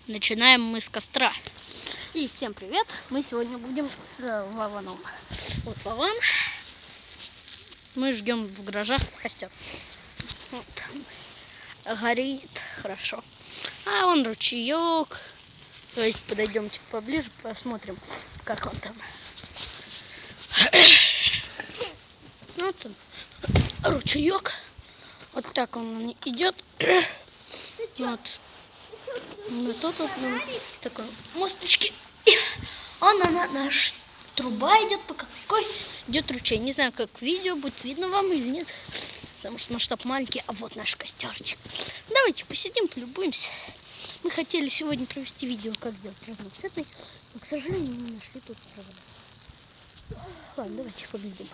Начинаем мы с костра. И всем привет! Мы сегодня будем с Вованом. Вот Вован. Мы ждем в гаражах костер. Вот. Горит хорошо. А вон ручеек. Давайте подойдемте поближе, посмотрим, как он там. Вот он, ручеек. Вот так он идет. Вот. Ну, тут вот такой мосточки. Она наша труба идет, по какой идет ручей. Не знаю, как видео будет видно вам или нет, потому что масштаб маленький. А вот наш костерчик. Давайте посидим, полюбуемся. Мы хотели сегодня провести видео, как сделать разноцветный, но, к сожалению, не нашли тут провода. Ладно, давайте поглядим.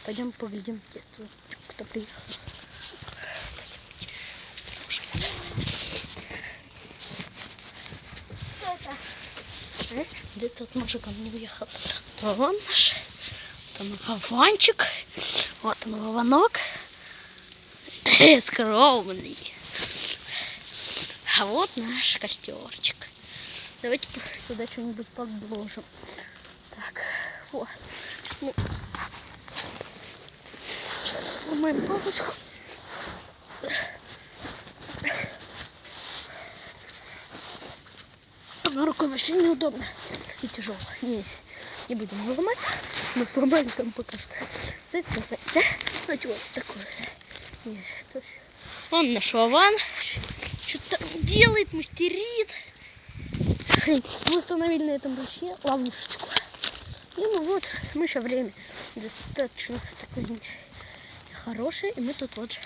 Пойдем поглядим, где тут, кто приехал. Где тот мужик, он не уехал. Вован наш. Вот он Вованчик. Вот он Вованок. Скромный. А вот наш костерчик. Давайте туда что-нибудь подложим. Так, вот. Сейчас сломаем палочку. На рукой вообще неудобно и тяжело. Не будем его ломать. Мы сломали там пока что. Знаете, да? Давайте вот такое. Нет, он наш Вован. Что-то делает, мастерит. Мы установили на этом ручье ловушечку. И ну вот, мы еще время достаточно такое хорошее. И мы тут вот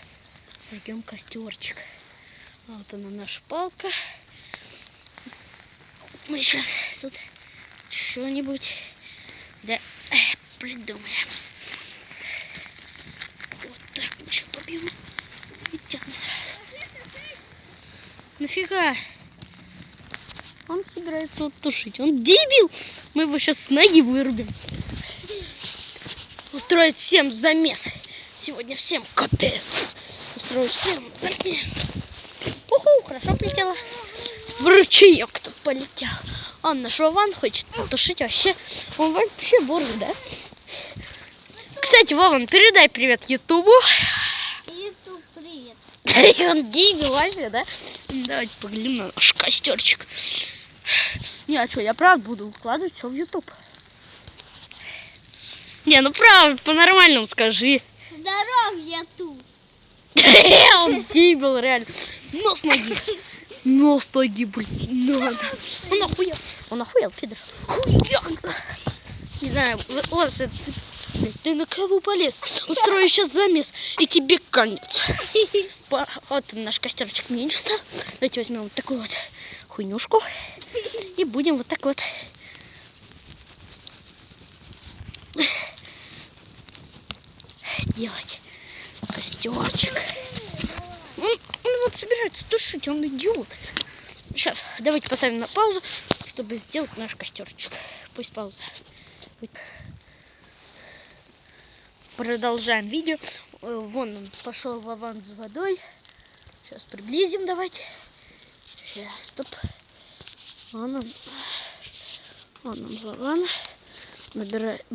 ждем костерчик. Вот она наша палка. Мы сейчас тут что-нибудь придумаем. Вот так мы еще побьем. И тянем сразу. Нафига? Он собирается вот тушить. Он дебил! Мы его сейчас с ноги вырубим. Устроить всем замес. Сегодня всем капец. Устрою всем замес. Уху, хорошо полетела. В ручеек тут полетел. Он наш Вован хочет затушить вообще. Он вообще борзый, да? Кстати, Вован, передай привет Ютубу. Ютуб, привет. Он дебил вообще, да? Давайте поглядим на наш костерчик. Не, а что, я правда буду укладывать все в Ютуб. Не, ну правда, по-нормальному скажи. Здоровья тут. Он дебил, реально. Нос ноги. Нос ноги, блин. Надо. Он охуел, пидор. Хуяк. Не знаю, Лас, ты на кого полез? Устрою сейчас замес, и тебе конец. Вот наш костерчик меньше стал. Давайте возьмем вот такую вот хуйнюшку. И будем вот так вот делать костерчик. Он вот собирается тушить, он идиот. Сейчас, давайте поставим на паузу, чтобы сделать наш костерчик. Пусть пауза. Продолжаем видео. Вон он пошел Вован за водой. Сейчас приблизим, давайте. Сейчас, стоп. Вон он Вован. Набирает.